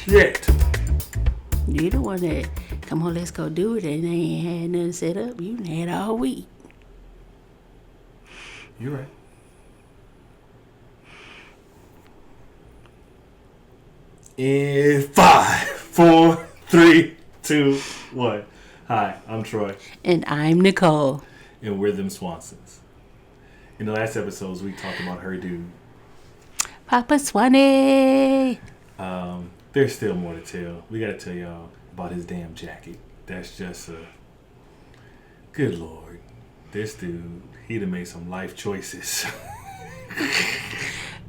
shit. You the one that, come on, let's go do it, and they ain't had nothing set up. You had all week. You're right. In 5, 4, 3, 2, 1. Hi, I'm Troy. And I'm Nicole. And we're them Swansons. In the last episodes, we talked about her dude. Papa Swanee. There's still more to tell. We gotta tell y'all about his damn jacket. That's just a... Good Lord. This dude, he'd have made some life choices.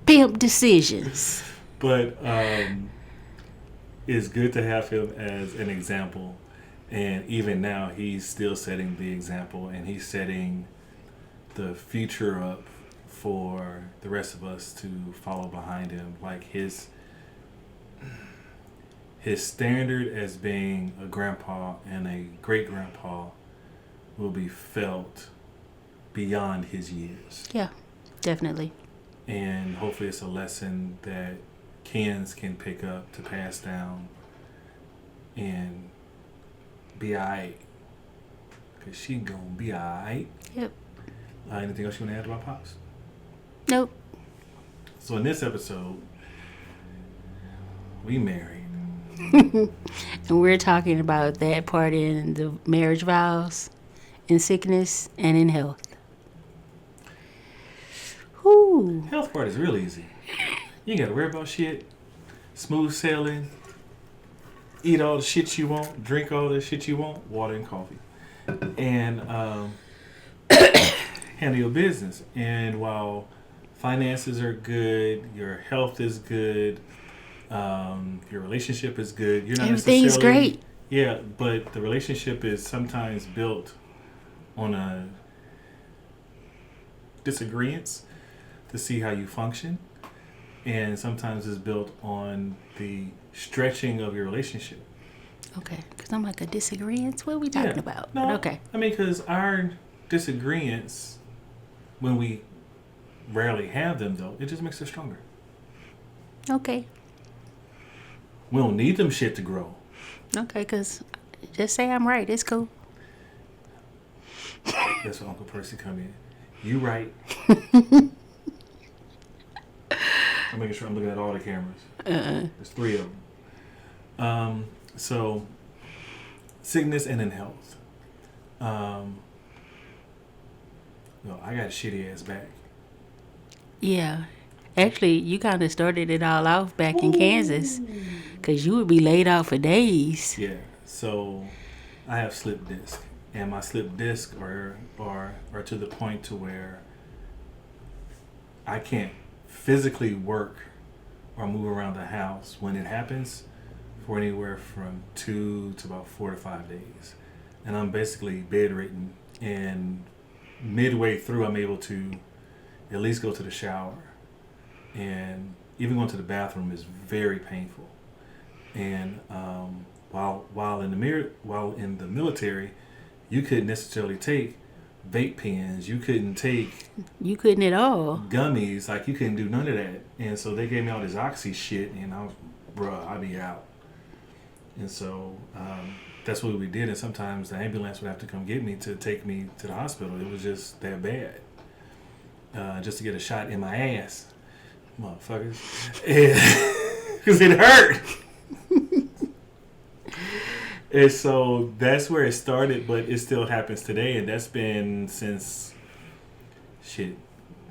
Pimp decisions. But it's good to have him as an example. And even now, he's still setting the example. And he's setting the future up for the rest of us to follow behind him. Like his standard as being a grandpa and a great-grandpa will be felt beyond his years. Yeah, definitely. And hopefully it's a lesson that kids can pick up to pass down and be alright. Because she gonna be alright. Yep. Anything else you want to add about Pops? Nope. So in this episode, we married. And we're talking about that part in the marriage vows, in sickness and in health. Whew. Health part is real easy. You ain't got to worry about shit. Smooth sailing. Eat all the shit you want. Drink all the shit you want. Water and coffee. And handle your business. And while finances are good, your health is good, your relationship is good, you're not everything's necessarily... great. Yeah, but the relationship is sometimes built on a disagreements to see how you function. And sometimes it's built on the stretching of your relationship. Okay, because I'm like, a disagreement? What are we talking about? No, but okay. I mean, because our disagreements, when we rarely have them, though, it just makes us stronger. Okay. We don't need them shit to grow. Okay, because just say I'm right. It's cool. That's when Uncle Percy come in. You right. I'm making sure I'm looking at all the cameras. There's 3 of them. So, sickness and in health. I got a shitty ass back. Yeah. Actually, you kind of started it all off back in Kansas. Because you would be laid out for days. Yeah. So, I have slip disc. And my slip disc are to the point to where I can't physically work or move around the house when it happens for anywhere from 2 to about 4 to 5 days. And I'm basically bedridden. And midway through, I'm able to at least go to the shower. And even going to the bathroom is very painful. And while in the military, you couldn't necessarily take vape pens. You couldn't at all. Gummies. Like, you couldn't do none of that. And so they gave me all this oxy shit, and I was, I'll be out. And so that's what we did. And sometimes the ambulance would have to come get me to take me to the hospital. It was just that bad. Just to get a shot in my ass. Motherfuckers. Because it hurt. And so that's where it started, but it still happens today. And that's been since,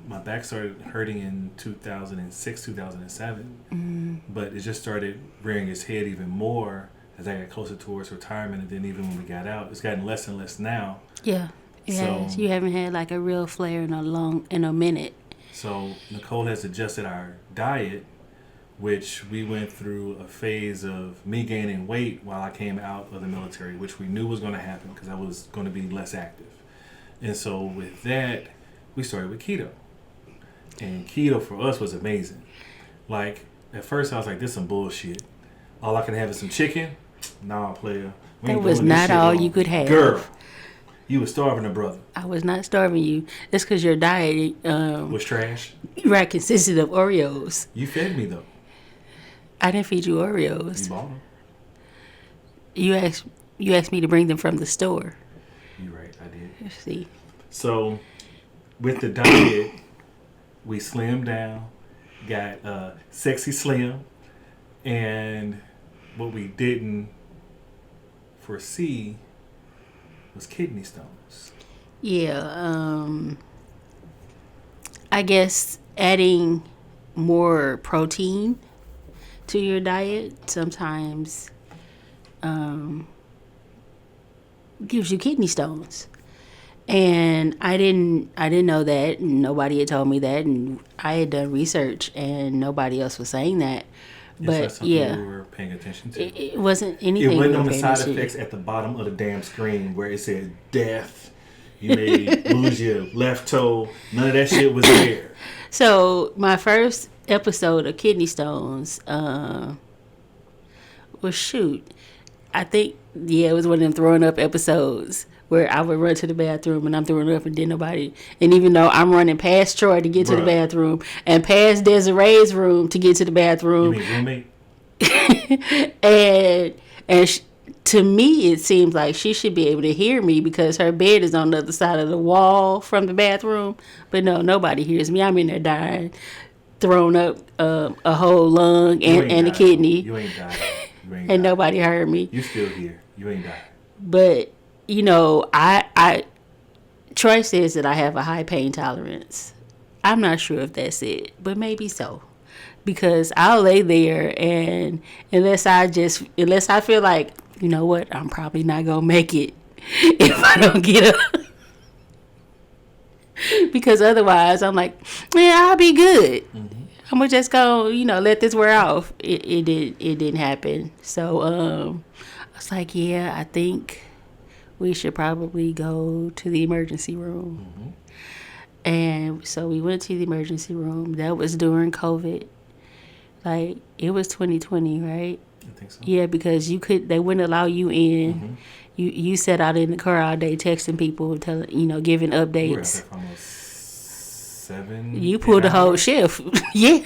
my back started hurting in 2006, 2007. But it just started rearing its head even more as I got closer towards retirement. And then even when we got out, it's gotten less and less now. Yeah, it has. You haven't had like a real flare in a minute. So Nicole has adjusted our diet, which we went through a phase of me gaining weight while I came out of the military, which we knew was going to happen because I was going to be less active. And so with that, we started with keto. And keto for us was amazing. Like, at first I was like, this is some bullshit. All I can have is some chicken? Nah, player. That was not all you could have. Girl, you was starving a brother. I was not starving you. That's because your diet was trash. Right, consisted of Oreos. You fed me though. I didn't feed you You Oreos. bought them. You asked me to bring them from the store. You're right. I did. Let's see. So with the diet, we slimmed down, got sexy slim, and what we didn't foresee was kidney stones. Yeah, I guess adding more protein to your diet sometimes gives you kidney stones. And I didn't know that, and nobody had told me that, and I had done research and nobody else was saying that. But that's something we were paying attention to. it wasn't anything. It wasn't on the paying side attention. effects at the bottom of the damn screen where it said death. You may lose your left toe. None of that shit was there. So my first episode of kidney stones was I think it was one of them throwing up episodes where I would run to the bathroom and I'm throwing up and then nobody. And even though I'm running past Troy to get to the bathroom and past Desiree's room to get to the bathroom. You mean roommate? and to me, it seems like she should be able to hear me because her bed is on the other side of the wall from the bathroom. But no, nobody hears me. I'm in there dying, thrown up a whole lung and a kidney. You ain't dying. And nobody heard me. You still here. You ain't dying. But, Troy says that I have a high pain tolerance. I'm not sure if that's it, but maybe so. Because I'll lay there and unless I feel like, you know what, I'm probably not going to make it if I don't get up. Because otherwise I'm like, yeah, I'll be good. Mm-hmm. I'm going to just go, let this wear off. It didn't happen. So I was like, yeah, I think we should probably go to the emergency room. Mm-hmm. And so we went to the emergency room. That was during COVID. Like, it was 2020, right? I think so. Yeah, because they wouldn't allow you in. Mm-hmm. You sat out in the car all day texting people, giving updates. You were out there for almost 7. You pulled the whole shift. Yeah.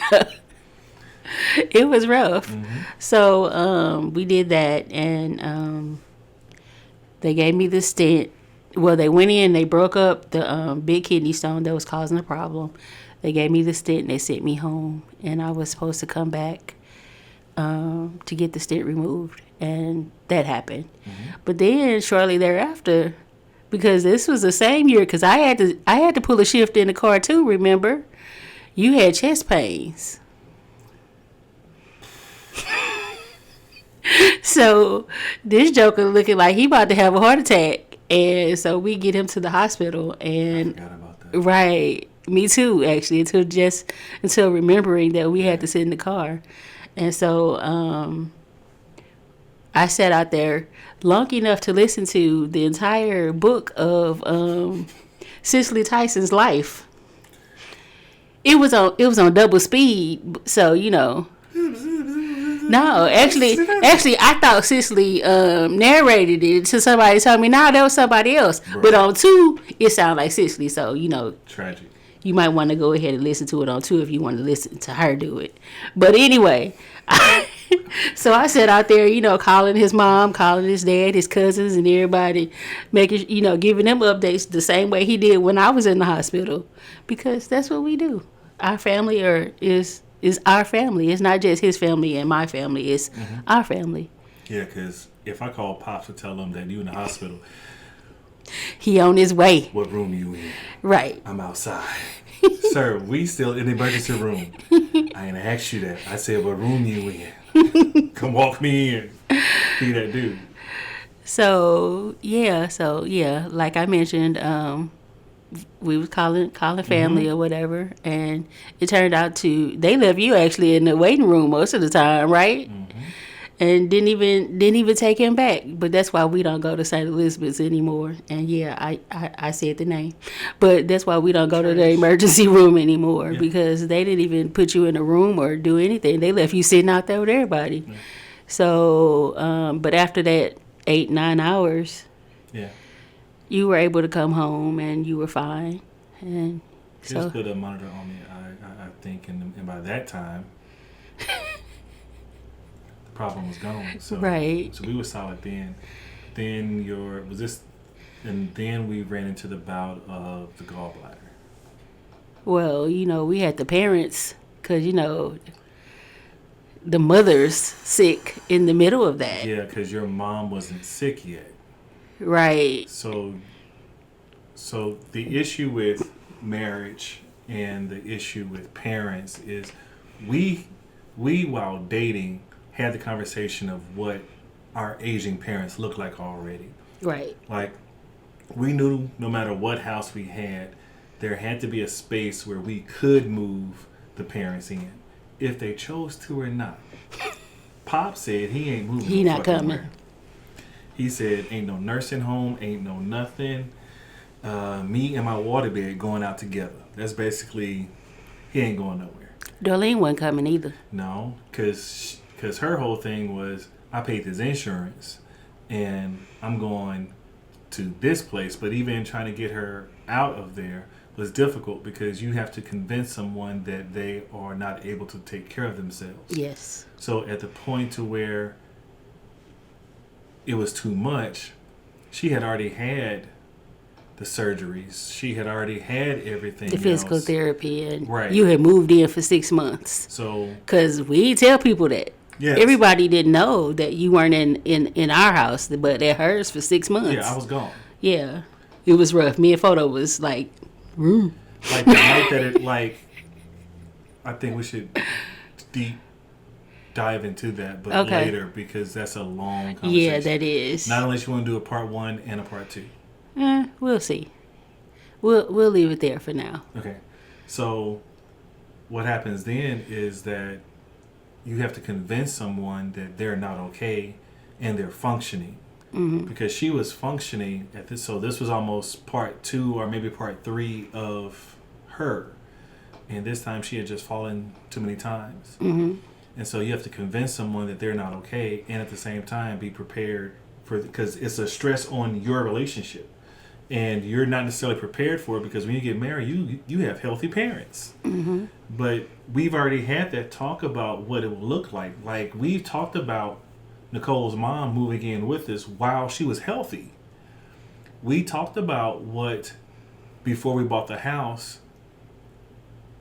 It was rough. Mm-hmm. So we did that, and they gave me the stent. Well, they went in, they broke up the big kidney stone that was causing the problem. They gave me the stent and they sent me home. And I was supposed to come back to get the stent removed. And that happened. Mm-hmm. But then shortly thereafter, because this was the same year, because I had to pull a shift in the car too, remember? You had chest pains. So this joker looking like he about to have a heart attack. And so we get him to the hospital. And I forgot about that. Right. Me too, actually, until remembering that we had to sit in the car. And so I sat out there long enough to listen to the entire book of Cicely Tyson's life. It was on double speed, so No, actually, I thought Cicely narrated it to somebody. Told me, no, that was somebody else. Right. But on 2, it sounded like Cicely. So tragic. You might want to go ahead and listen to it on 2 if you want to listen to her do it. But anyway, so I sat out there, calling his mom, calling his dad, his cousins, and everybody, making, giving them updates the same way he did when I was in the hospital, because that's what we do. Our family is our family. It's not just his family and my family. It's our family. Yeah, because if I call Pops to tell him that you in the hospital, he on his way. What room you in? Right. I'm outside. Sir, we still in the emergency room. I ain't asked you that. I said, what room you in? Come walk me in. Be that dude. So yeah, like I mentioned, we was calling family or whatever, and it turned out they left you actually in the waiting room most of the time, right? Mm-hmm. And didn't even take him back. But that's why we don't go to St. Elizabeth's anymore. And yeah, I said the name, but that's why we don't go to the emergency room anymore, because they didn't even put you in a room or do anything. They left you sitting out there with everybody. Yeah. So, but after that 8-9 hours, you were able to come home and you were fine. And so just put a monitor on me, I think, and by that time, problem was gone. So, Right. So we were solid then. Then and then we ran into the bout of the gallbladder. Well, we had the parents, because, the mother's sick in the middle of that. Yeah, because your mom wasn't sick yet. Right. So the issue with marriage and the issue with parents is we while dating had the conversation of what our aging parents look like already. Right. Like, we knew no matter what house we had, there had to be a space where we could move the parents in if they chose to or not. Pop said he ain't moving. He no not fucking coming. where. He said ain't no nursing home, ain't no nothing. Me and my waterbed going out together. That's basically, he ain't going nowhere. Darlene wasn't coming either. No, because her whole thing was, I paid this insurance and I'm going to this place. But even trying to get her out of there was difficult because you have to convince someone that they are not able to take care of themselves. Yes. So at the point to where it was too much, she had already had the surgeries. She had already had everything The physical else. therapy, and Right. you had moved in for 6 months. So, Because we tell people that. yes. Everybody didn't know that you weren't in our house, but at hers for 6 months. Yeah, I was gone. Yeah. It was rough. Me and Photo was like, Like the night that it, like, I think we should deep dive into that, but Okay. later, because that's a long conversation. yeah, that is. Not unless you want to do a part 1 and a part 2. We'll see. We'll leave it there for now. Okay. So what happens then is that you have to convince someone that they're not okay and they're functioning. Mm-hmm. Because she was functioning at this, so this was almost part 2 or maybe part 3 of her. And this time she had just fallen too many times. Mm-hmm. And so you have to convince someone that they're not okay and at the same time be prepared for, because it's a stress on your relationship. And you're not necessarily prepared for it because when you get married, you have healthy parents. Mm-hmm. But we've already had that talk about what it will look like. Like, we've talked about Nicole's mom moving in with us while she was healthy. We talked about what, before we bought the house,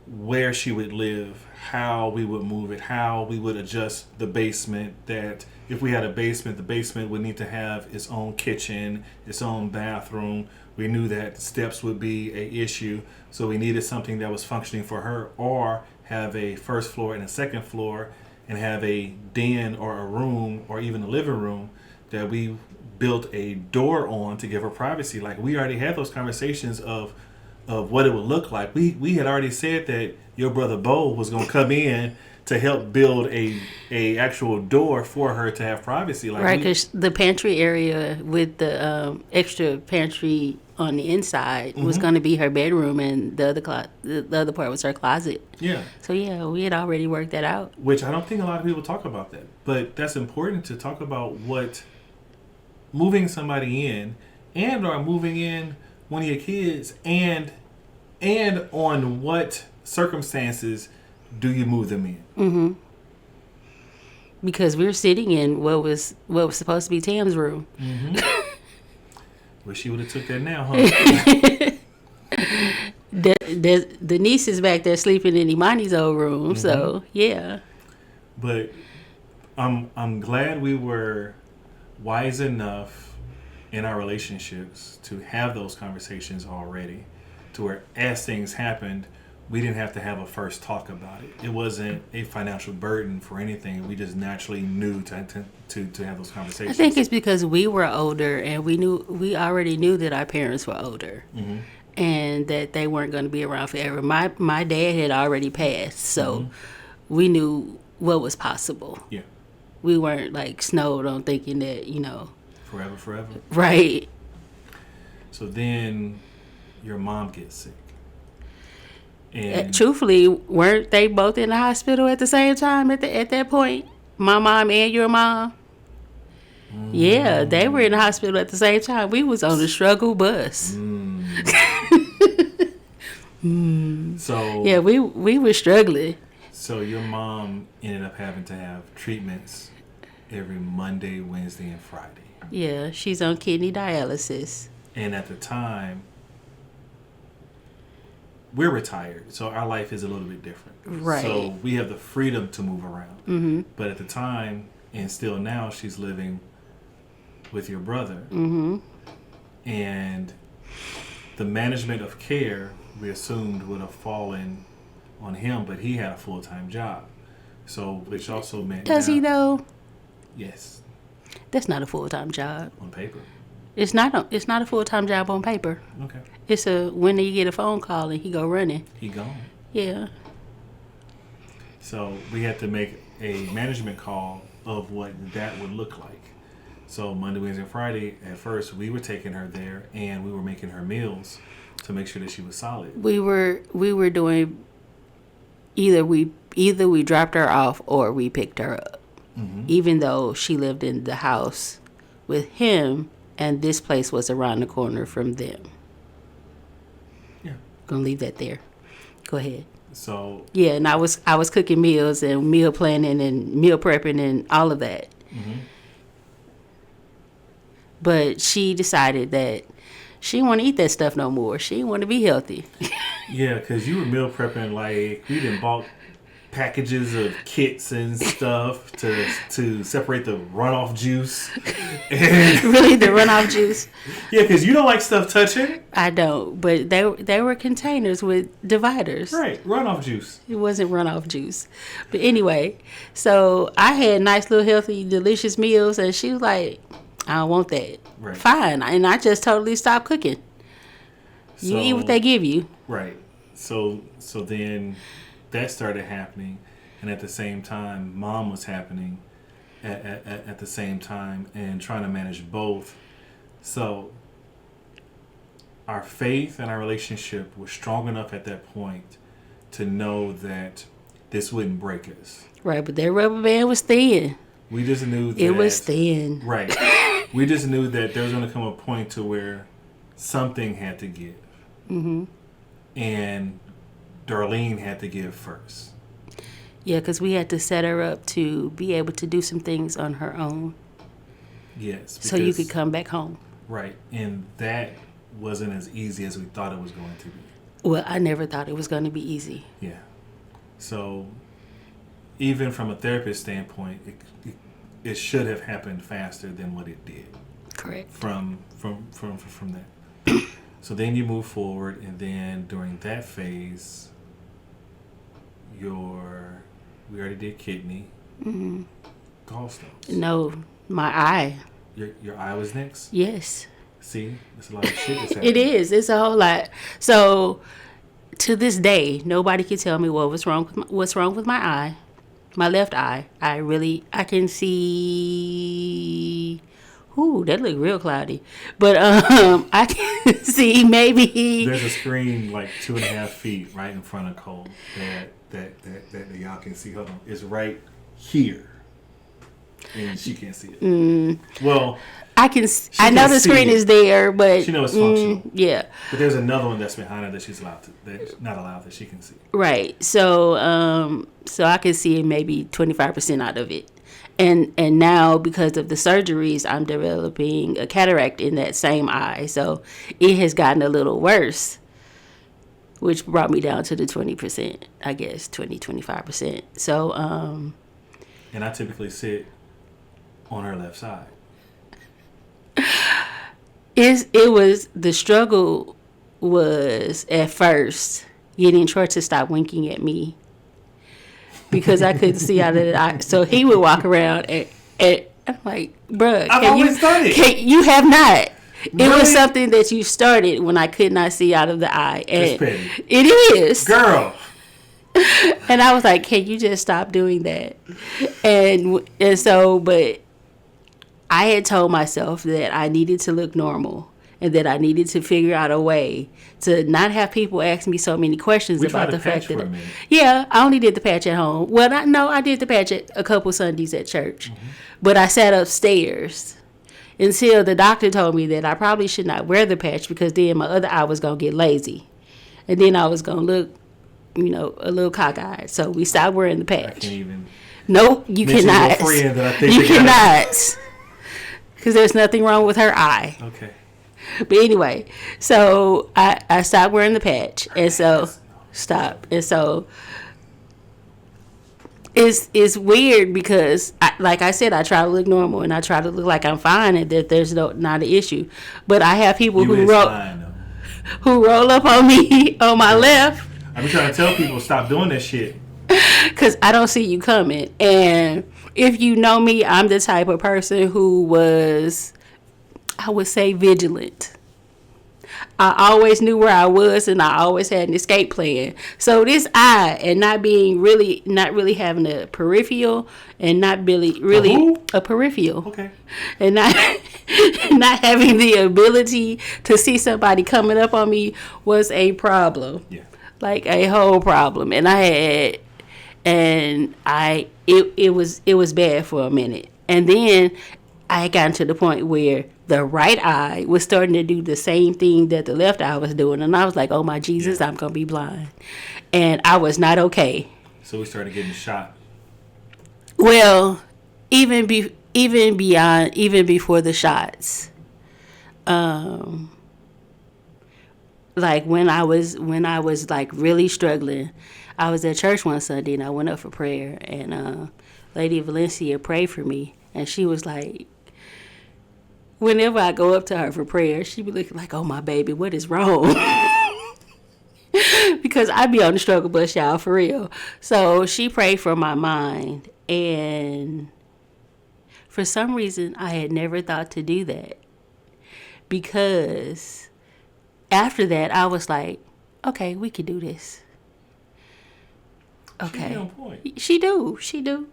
where she would live, how we would move it, how we would adjust the basement, that if we had a basement, the basement would need to have its own kitchen, its own bathroom. We knew that steps would be a issue, so we needed something that was functioning for her, or have a first floor and a second floor and have a den or a room or even a living room that we built a door on to give her privacy. Like, we already had those conversations of what it would look like. We had already said that your brother Bo was going to come in to help build a actual door for her to have privacy. Like, Right, because the pantry area with the extra pantry on the inside was going to be her bedroom, and the other part was her closet. Yeah. So yeah, we had already worked that out. Which I don't think a lot of people talk about that. But that's important to talk about, what moving somebody in and or moving in one of your kids and on what circumstances do you move them in? Mm-hmm. Because we were sitting in what was supposed to be Tam's room. Mm-hmm. Wish she would have took that now, huh? The niece is back there sleeping in Imani's old room. Mm-hmm. So yeah. But I'm glad we were wise enough in our relationships to have those conversations already, to where as things happened, we didn't have to have a first talk about it. It wasn't a financial burden for anything. We just naturally knew to have those conversations. I think it's because we were older, and we already knew that our parents were older, mm-hmm. and that they weren't going to be around forever. My dad had already passed, so mm-hmm. we knew what was possible. Yeah, we weren't like snowed on thinking that forever. Right. So then your mom gets sick. And truthfully, weren't they both in the hospital at the same time at that point? My mom and your mom? Mm. Yeah, they were in the hospital at the same time. We was on the struggle bus. So yeah, we were struggling. So your mom ended up having to have treatments every Monday, Wednesday, and Friday. Yeah, she's on kidney dialysis. And at the time, we're retired, so our life is a little bit different. Right. So we have the freedom to move around. Mm-hmm. But at the time, and still now, she's living with your brother. Mm-hmm. And the management of care, we assumed, would have fallen on him, but he had a full-time job. So, which also meant... Does he, though? Yes. That's not a full-time job. On paper. It's not a full-time job on paper. Okay. It's when you get a phone call and he go running. He gone. Yeah. So we had to make a management call of what that would look like. So Monday, Wednesday, and Friday, at first, we were taking her there and we were making her meals to make sure that she was solid. We were doing either we dropped her off or we picked her up. Mm-hmm. Even though she lived in the house with him and this place was around the corner from them. Yeah. Gonna leave that there. Go ahead. So yeah, and I was cooking meals and meal planning and meal prepping and all of that. Mm-hmm. But she decided that she didn't want to eat that stuff no more. She didn't want to be healthy. Yeah, because you were meal prepping like we done bought packages of kits and stuff to separate the runoff juice. Really, the runoff juice? Yeah, because you don't like stuff touching. I don't, but they were containers with dividers. Right, runoff juice. It wasn't runoff juice. But anyway, so I had nice little healthy, delicious meals, and she was like, I don't want that. Right. Fine. And I just totally stopped cooking. You eat what they give you. Right. So then that started happening, and at the same time, Mom was happening at the same time, and trying to manage both. So our faith and our relationship was strong enough at that point to know that this wouldn't break us. Right, but that rubber band was thin. We just knew that it was thin. Right. We just knew that there was going to come a point to where something had to give. Mm-hmm. And Darlene had to give first. Yeah, because we had to set her up to be able to do some things on her own. Yes. So you could come back home. Right. And that wasn't as easy as we thought it was going to be. Well, I never thought it was going to be easy. Yeah. So even from a therapist standpoint, it should have happened faster than what it did. Correct. From that. So then you move forward, and then during that phase, we already did kidney, mm-hmm. gallstones. No, my eye. Your eye was next? Yes. See, there's a lot of shit that's happening. It is. It's a whole lot. So to this day, nobody can tell me what's wrong with my eye, my left eye. I can see. Ooh, that looked real cloudy. But I can see maybe. There's a screen like 2.5 feet right in front of Cole that y'all can see. Hold on. It's right here. And she can't see it. Well, I know the screen is there, but she knows it's functional. Yeah. But there's another one that's behind her that she's not allowed that she can see. Right. So I can see maybe 25% out of it. And now, because of the surgeries, I'm developing a cataract in that same eye. So it has gotten a little worse, which brought me down to the 20%, I guess, 25%. So, and I typically sit on her left side. The struggle was at first getting Troy to stop winking at me. Because I couldn't see out of the eye. So he would walk around and I'm like, bruh, you have not. It was something that you started when I could not see out of the eye. And it is. Girl. And I was like, can you just stop doing that? And so, but I had told myself that I needed to look normal. And that I needed to figure out a way to not have people ask me so many questions about the fact that. Yeah, I only did the patch at home. Well, I did the patch at a couple Sundays at church, but I sat upstairs until the doctor told me that I probably should not wear the patch because then my other eye was gonna get lazy, and then I was gonna look, a little cockeyed. So we stopped wearing the patch. I can't even. Nope, you mention cannot. your friend that I think You they got- cannot. Because there's nothing wrong with her eye. Okay. But anyway, so I stopped wearing the patch. And so, stop. And so, it's weird because, like I said, I try to look normal and I try to look like I'm fine and that there's not an issue. But I have people who roll up on me on my left. I'm trying to tell people stop doing that shit. Because I don't see you coming. And if you know me, I'm the type of person who was, I would say, vigilant. I always knew where I was and I always had an escape plan. So this eye and not really having a peripheral and not really a peripheral. Okay. And not not having the ability to see somebody coming up on me was a problem. Yeah. Like a whole problem. And it was bad for a minute. And then I had gotten to the point where the right eye was starting to do the same thing that the left eye was doing. And I was like, oh my Jesus, I'm going to be blind. And I was not okay. So we started getting shot. Well, even before the shots, like when I was like really struggling, I was at church one Sunday and I went up for prayer and Lady Valencia prayed for me and she was like, whenever I go up to her for prayer, she be looking like, oh my baby, what is wrong? Because I be on the struggle bus, y'all, for real. So she prayed for my mind and for some reason I had never thought to do that because after that I was like, okay, we can do this. Okay. She on point. She do.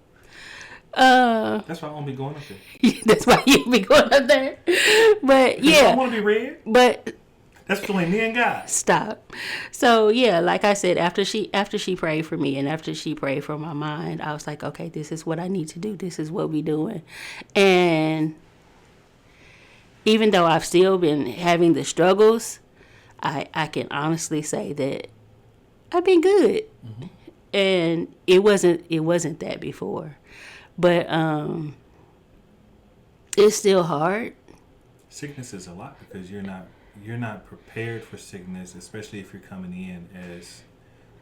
That's why I won't be going up there. That's why you be going up there. But yeah. I want to be red. But that's between me and God. Stop. So yeah, like I said, after she prayed for me and after she prayed for my mind, I was like, okay, this is what I need to do. This is what we doing. And even though I've still been having the struggles, I can honestly say that I've been good. Mm-hmm. And it wasn't that before. But it's still hard. Sickness is a lot because you're not prepared for sickness, especially if you're coming in as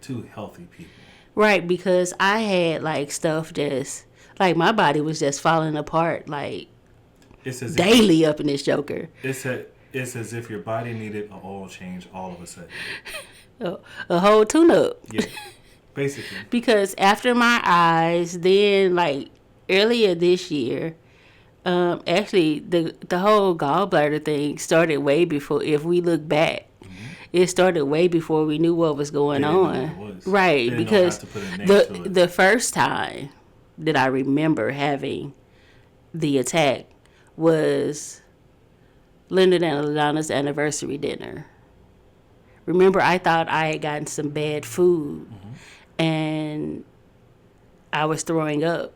two healthy people. Right, because I had like stuff just like my body was just falling apart like daily up in this joker. It's as if your body needed an oil change all of a sudden. A whole tune-up. Yeah, basically. Because after my eyes, then like earlier this year, actually the whole gallbladder thing started way before. If we look back, it started way before we knew what was going on. Right, because the first time that I remember having the attack was Linda and Ladonna's anniversary dinner. Remember, I thought I had gotten some bad food, and I was throwing up.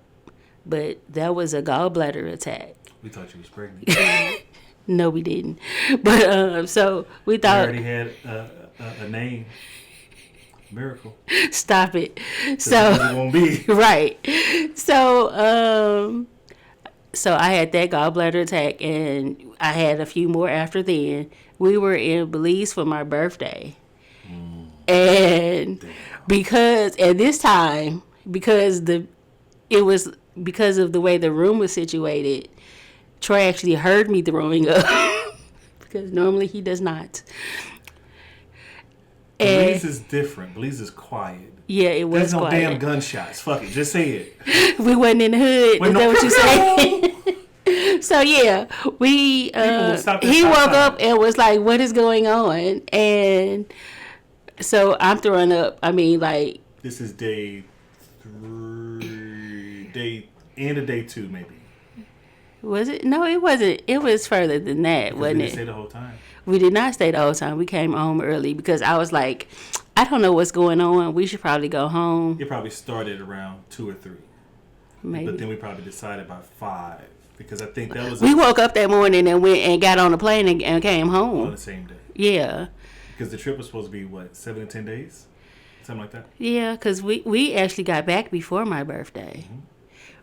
But that was a gallbladder attack. We thought you was pregnant. No, we didn't. But so we thought we already had a name. Miracle. Stop it. So it won't be right. So so I had that gallbladder attack, and I had a few more after then. We were in Belize for my birthday, and because at this time, because of the way the room was situated, Troy actually heard me throwing up because normally he does not. Belize is different. Belize is quiet. Yeah, it was There's no quiet. damn gunshots. Fuck it. Just say it. We wasn't in the hood. Is that what you saying? So yeah, he woke up and was like, "What is going on?" And so I'm throwing up. I mean, like this is day 3, end of day 2, maybe. Was it? No, it wasn't. It was further than that, wasn't we it? didn't stay the whole time. We did not stay the whole time. We came home early because I was like, I don't know what's going on. We should probably go home. It probably started around 2 or 3. Maybe. But then we probably decided by 5 because I think that was... We woke up that morning and went and got on a plane and came home. On the same day. Yeah. Because the trip was supposed to be, 7 to 10 days? Something like that? Yeah, because we actually got back before my birthday.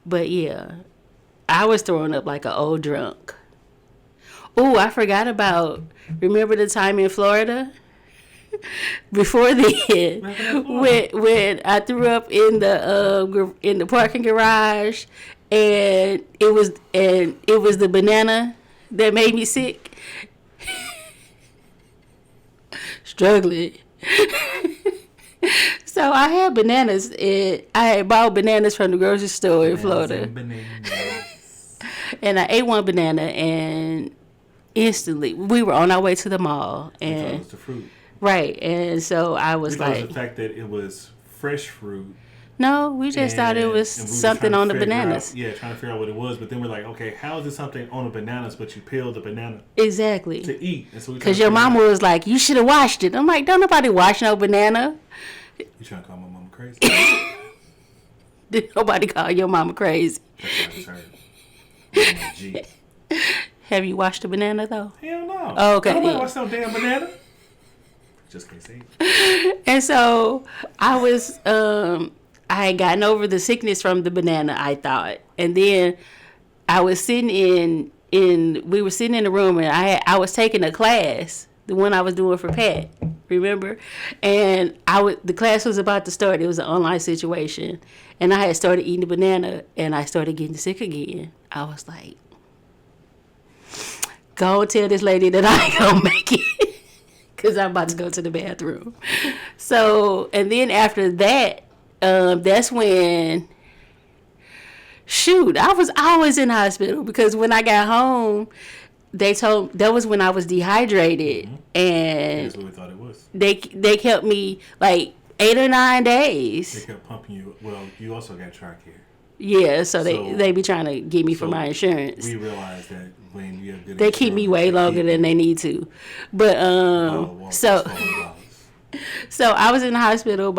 But yeah, I was throwing up like an old drunk. Oh, I forgot about. Remember the time in Florida? Before then, when I threw up in the parking garage, and it was the banana that made me sick. Struggling. So I had bananas. I had bought bananas from the grocery store in Florida, and I ate one banana, and instantly we were on our way to the mall, and it was the fruit. Right, and so I was because like, the fact that it was fresh fruit. No, we just thought it was something on the bananas. Trying to figure out what it was, but then we're like, okay, how is it something on the bananas, but you peeled the banana exactly to eat? So because your mama was like, you should have washed it. I'm like, don't nobody wash no banana. You trying to call my mama crazy? Did nobody call your mama crazy? That's what I just heard. Have you washed a banana though? Hell no. Oh, okay. Nobody washed no damn banana. Just can't say it. And so I was, I had gotten over the sickness from the banana, I thought, and then I was sitting we were sitting in the room, and I was taking a class, the one I was doing for Pat, remember? And the class was about to start. It was an online situation, and I had started eating the banana, and I started getting sick again. I was like, go tell this lady that I ain't gonna make it, because I'm about to go to the bathroom. So, and then after that, that's when, I was always in the hospital, because when I got home, that was when I was dehydrated, and that's what we thought it was. They kept me like 8 or 9 days. They kept pumping you. Well, you also got trachea. Yeah, so they be trying to get me for my insurance. We realized that when you have good they keep me way longer than they need to, but so I was in the hospital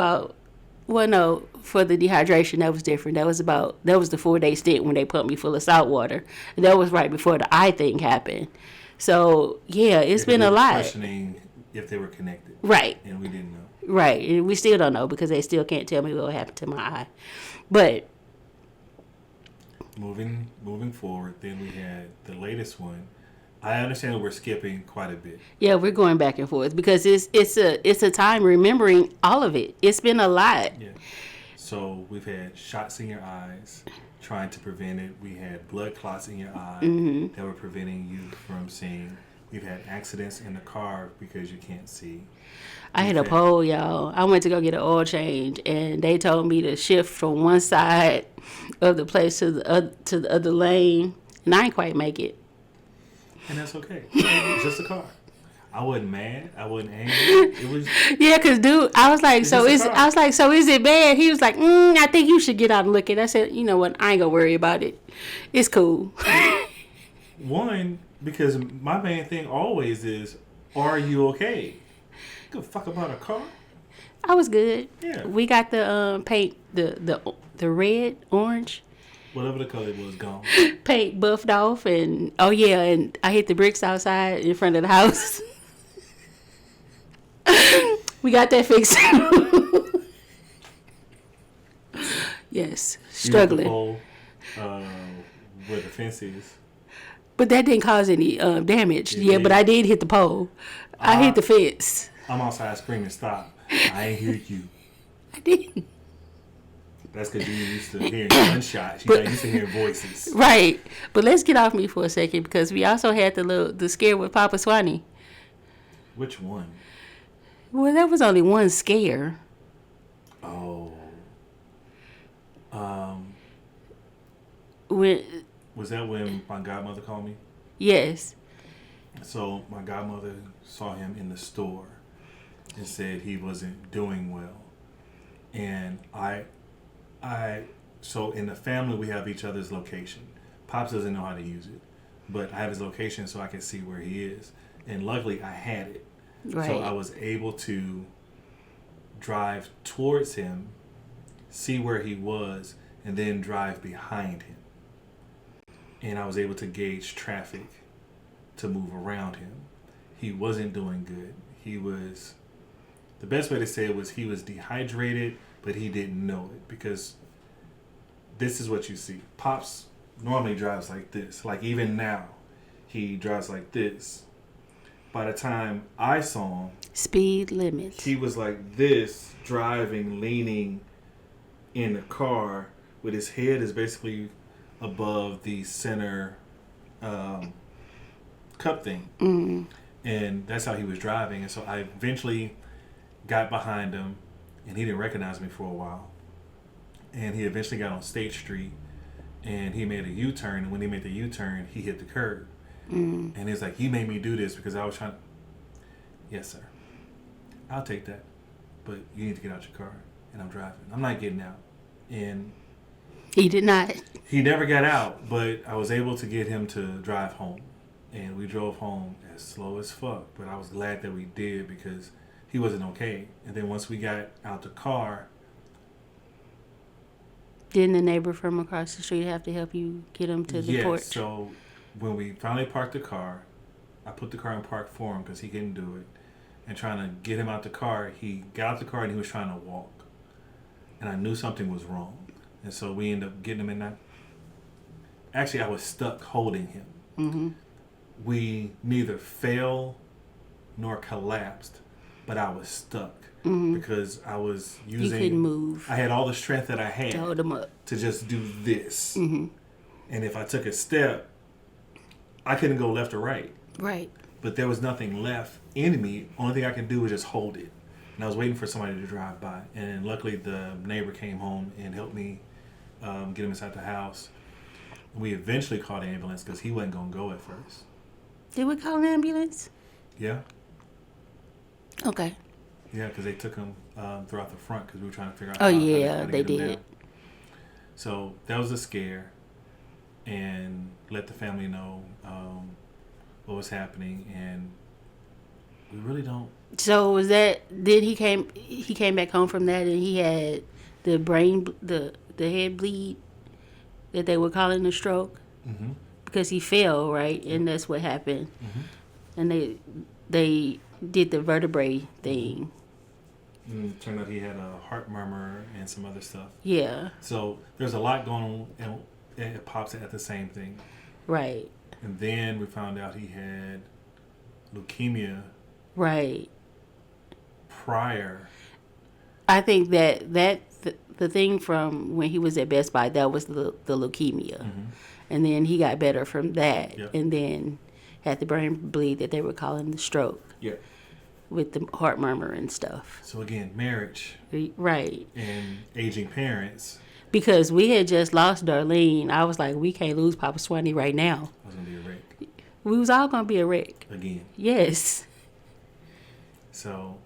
for the dehydration. That was different. That was the 4-day stint when they put me full of salt water, and that was right before the eye thing happened. So yeah, it's been a lot. Questioning if they were connected, right? And we didn't know, right? And we still don't know, because they still can't tell me what happened to my eye. But moving forward, then we had the latest one. I understand that we're skipping quite a bit. Yeah, we're going back and forth because it's a time remembering all of it. It's been a lot. Yeah. So we've had shots in your eyes, trying to prevent it. We had blood clots in your eye that were preventing you from seeing. We've had accidents in the car because you can't see. I hit a pole, y'all. I went to go get an oil change, and they told me to shift from one side of the place to the other lane, and I ain't quite make it. And that's okay. It's just a car. I wasn't mad. I wasn't angry. It was. Yeah, cause dude, I was like, so is it bad? He was like, I think you should get out and look at it. I said, you know what? I ain't gonna worry about it. It's cool. One, because my main thing always is, are you okay? Give a fuck about a car. I was good. Yeah. We got the paint, the red, orange. Whatever the color was, gone. Paint buffed off, and and I hit the bricks outside in front of the house. We got that fixed. Yes, struggling. You hit the pole, where the fence is. But that didn't cause any damage. Yeah, but I did hit the pole. I hit the fence. I'm outside screaming, stop. I ain't hear you. I didn't. That's because you used to hearing gunshots. You're not used to hearing voices. Right. But let's get off me for a second, because we also had the scare with Papa Swanee. Which one? Well, that was only one scare. Oh. Was that when my godmother called me? Yes. So my godmother saw him in the store and said he wasn't doing well. And so in the family, we have each other's location. Pops doesn't know how to use it, but I have his location so I can see where he is. And luckily, I had it. Right. So I was able to drive towards him, see where he was, and then drive behind him. And I was able to gauge traffic to move around him. He wasn't doing good. The best way to say it was he was dehydrated, but he didn't know it, because this is what you see. Pops normally drives like this. Like even now, he drives like this. By the time I saw him, speed limits. he was like this, driving, leaning in the car with his head is basically above the center cup thing. Mm. And that's how he was driving. And so I eventually got behind him, and he didn't recognize me for a while. And he eventually got on State Street, and he made a U-turn. And when he made the U-turn, he hit the curb. Mm. And he's like, "You made me do this because I was trying." Yes, sir. I'll take that, but you need to get out your car. And I'm driving. I'm not getting out. And He did not. he never got out, but I was able to get him to drive home. And we drove home as slow as fuck. But I was glad that we did because he wasn't okay. And then once we got out the car, Didn't the neighbor from across the street have to help you get him to the porch? So when we finally parked the car, I put the car in park for him because he couldn't do it. And trying to get him out the car, he got out the car and he was trying to walk. And I knew something was wrong. And so we ended up getting him in that. Actually, I was stuck holding him. Mm-hmm. We neither fell nor collapsed, but I was stuck Mm-hmm. because I was using. You couldn't move. I had all the strength that I had to hold him up. to just do this. Mm-hmm. And if I took a step, I couldn't go left or right. Right. But there was nothing left in me. Only thing I could do was just hold it. And I was waiting for somebody to drive by. And luckily the neighbor came home and helped me get him inside the house. We eventually called the ambulance because he wasn't going to go at first. Did we call an ambulance? Yeah. Okay. Yeah, because they took him throughout the front because we were trying to figure out Oh, how yeah, to they get him did. down. So that was a scare. And let the family know what was happening. And we really don't. So was that? Then he came back home from that, and he had the head bleed that they were calling a stroke Mm-hmm. because he fell, right, and that's what happened. Mm-hmm. And they did the vertebrae thing. And it turned out he had a heart murmur and some other stuff. Yeah. So there's a lot going on, and it pops at the same thing. Right. And then we found out he had leukemia Right. prior. I think that the thing from when he was at Best Buy, that was the leukemia. Mm-hmm. And then he got better from that. Yep. And then had the brain bleed that they were calling the stroke. Yeah. With the heart murmur and stuff. So again, marriage Right. and aging parents. Because we had just lost Darlene. I was like, we can't lose Papa Swanee right now. I was gonna be a wreck We was all going to be a wreck. again. Yes. So,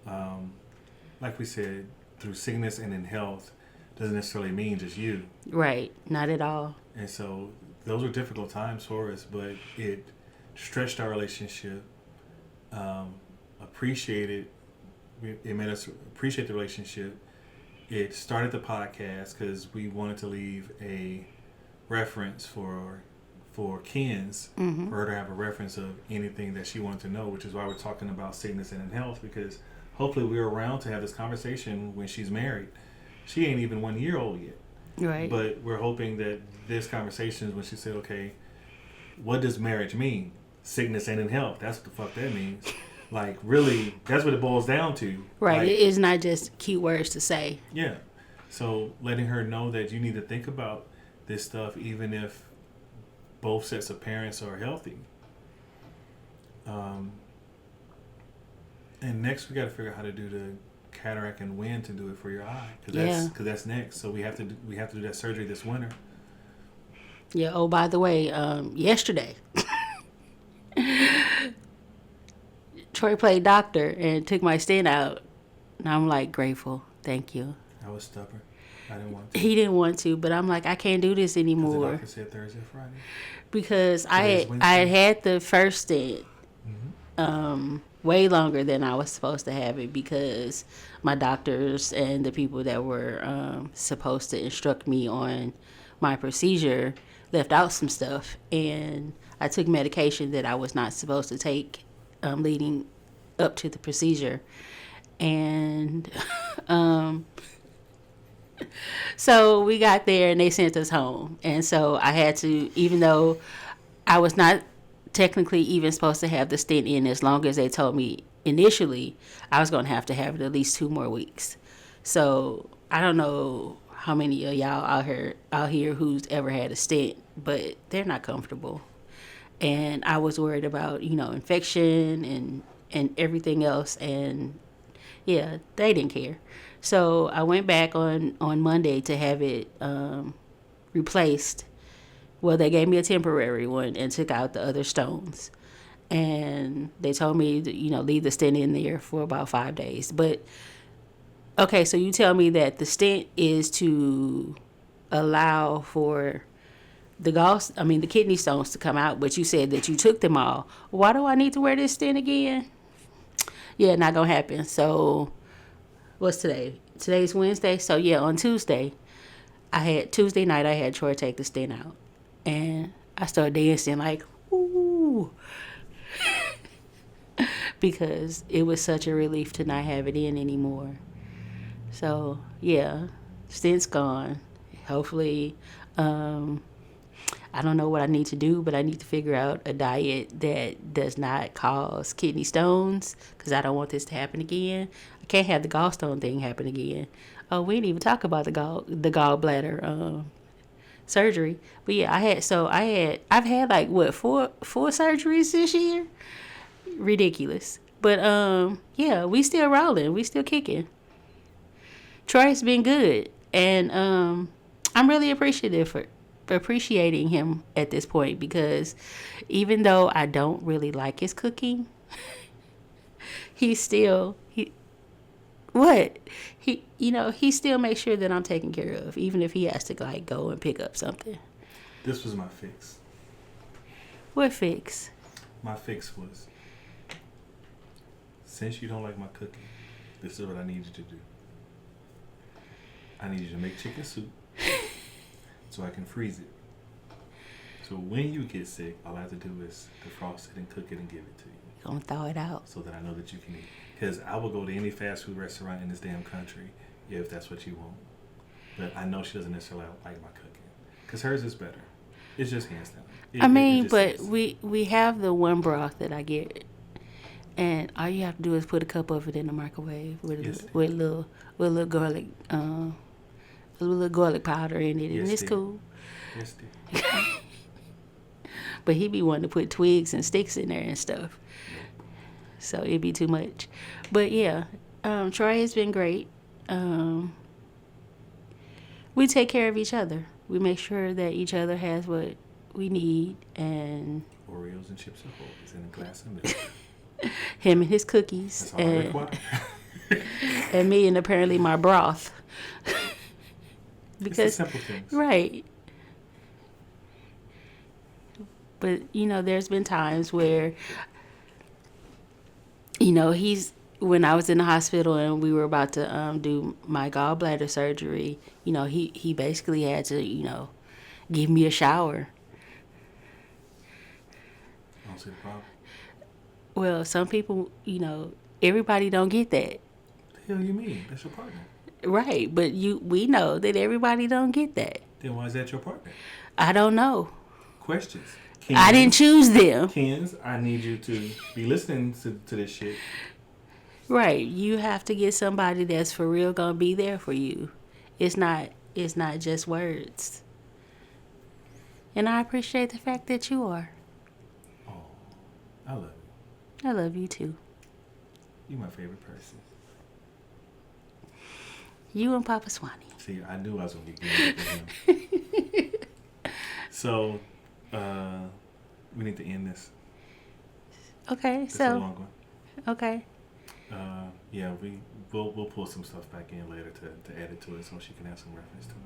like we said, through sickness and in health doesn't necessarily mean just you. Right. Not at all. And so those were difficult times for us, but it stretched our relationship. It made us appreciate the relationship. It started the podcast because we wanted to leave a reference for Ken's, Mm-hmm. for her to have a reference of anything that she wanted to know, which is why we're talking about sickness and in health, because hopefully we're around to have this conversation when she's married. She ain't even 1 year old yet. Right. But we're hoping that this conversation is when she said, okay, what does marriage mean? Sickness and in health. That's what the fuck that means. Like, really, that's what it boils down to. Right. Like, It's not just cute words to say. yeah. So letting her know that you need to think about this stuff even if both sets of parents are healthy. And next we got to figure out how to do the cataract and when to do it for your eye, because that's next. So we have to do that surgery this winter. Yeah. Oh, by the way, yesterday, Troy played doctor and took my stent out. And I'm like, grateful. Thank you. I was stubborn. I didn't want to. He didn't want to, but I'm like, I can't do this The anymore. doctor said Thursday, Friday. Because Today's I Wednesday. had the first stent Mm-hmm. way longer than I was supposed to have it, because my doctors and the people that were supposed to instruct me on my procedure left out some stuff, and I took medication that I was not supposed to take leading up to the procedure. And So we got there and they sent us home. And so I had to, even though I was not technically even supposed to have the stent in, as long as they told me initially I was going to have it at least 2 more weeks. So I don't know how many of y'all out here who's ever had a stent, but they're not comfortable. And I was worried about, infection and everything else. And yeah, they didn't care. So I went back on Monday to have it replaced. Well, they gave me a temporary one and took out the other stones. And they told me to, leave the stent in there for about 5 days. But okay, so you tell me that the stent is to allow for the kidney stones to come out, but you said that you took them all. Why do I need to wear this stent again? Yeah, not gonna happen. So what's today? Today's Wednesday. So yeah, on Tuesday night I had Troy take the stent out. And I started dancing like, ooh. Because it was such a relief to not have it in anymore. So yeah, stent's gone. Hopefully, I don't know what I need to do, but I need to figure out a diet that does not cause kidney stones, because I don't want this to happen again. I can't have the gallstone thing happen again. Oh, we didn't even talk about the gallbladder surgery. But yeah, I've had like what four surgeries this year. Ridiculous. But yeah, we still rolling. We still kicking. Troy's been good, and I'm really appreciative for appreciating him at this point, because even though I don't really like his cooking, he still he what he still makes sure that I'm taken care of, even if he has to like go and pick up something. This was my fix. What fix? My fix was, since you don't like my cooking, this is what I need you to do. I need you to make chicken soup so I can freeze it. So when you get sick, all I have to do is defrost it and cook it and give it to you. Gonna thaw it out. So that I know that you can eat. Because I will go to any fast food restaurant in this damn country if that's what you want. But I know she doesn't necessarily like my cooking. Because hers is better. It's just hands down. But we have the one broth that I get. And all you have to do is put a cup of it in the microwave with a little garlic, a little garlic powder in it, and it's cool. Yes, dear. But he be wanting to put twigs and sticks in there and stuff, so it'd be too much. But yeah, Troy has been great. We take care of each other. We make sure that each other has what we need, and Oreos and chips and holes in a glass of milk. Him and his cookies. That's all I require. And me and apparently my broth. Because it's the simple things. Right. But, there's been times where, when I was in the hospital and we were about to do my gallbladder surgery, he basically had to, give me a shower. I don't see the problem. Well, some people, everybody don't get that. The hell you mean? That's your partner. Right, but we know that everybody don't get that. Then why is that your partner? I don't know. Questions. I didn't choose them. Kens, I need you to be listening to this shit. Right, you have to get somebody that's for real gonna be there for you. It's not just words. And I appreciate the fact that you are. Oh, I love you. I love you too. You're my favorite person. You and Papa Swanee. See, I knew I was going to get good with him. So, we need to end this. Okay, It's a long one. Okay. Yeah, we'll pull some stuff back in later to add it to it so she can have some reference to it.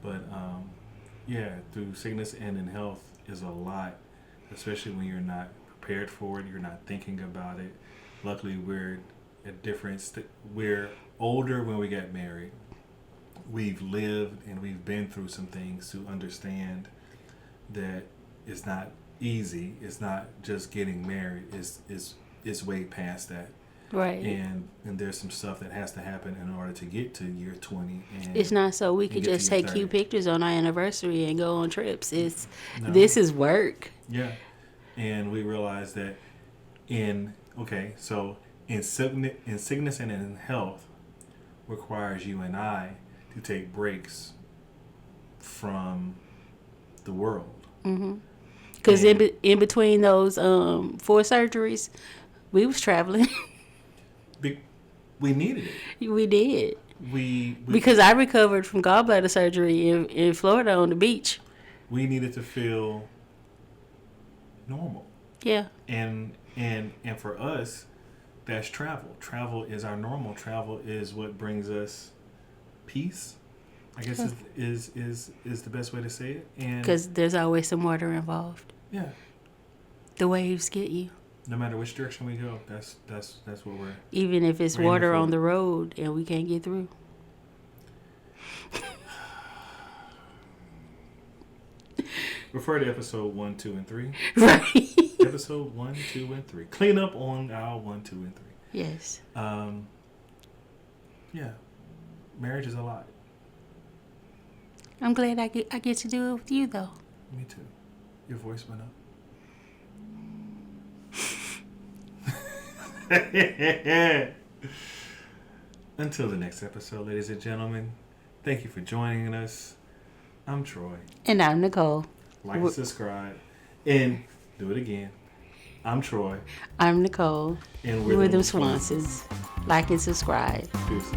But, yeah, through sickness and in health is a lot, especially when you're not prepared for it, you're not thinking about it. Luckily, we're at we're older when we got married. We've lived and we've been through some things to understand that it's not easy. It's not just getting married. It's way past that. Right. And there's some stuff that has to happen in order to get to year 20. And It's not so we could get to just year take cute 30. pictures on our anniversary and go on trips. It's No. This is work. Yeah. And we realize that in sickness and in health requires you and I to take breaks from the world. Because in between those 4 surgeries, we was traveling. We needed it. We did. We Because I recovered from gallbladder surgery in Florida on the beach. We needed to feel normal. Yeah. And for us, that's travel. Travel is our normal. Travel is what brings us peace. I guess is the best way to say it. And because there's always some water involved. Yeah. The waves get you. No matter which direction we go, that's what we're. Even if it's water on the road and we can't get through. Refer to episode 1, 2, and 3. Right. Episode 1, 2, and 3. Clean up on our 1, 2, and 3. Yes. Yeah. Marriage is a lot. I'm glad I get to do it with you, though. Me too. Your voice went up. Until the next episode, ladies and gentlemen, thank you for joining us. I'm Troy. And I'm Nicole. Like and subscribe. And do it again. I'm Troy. I'm Nicole. And we're them Swansons. Like and subscribe. Deuces.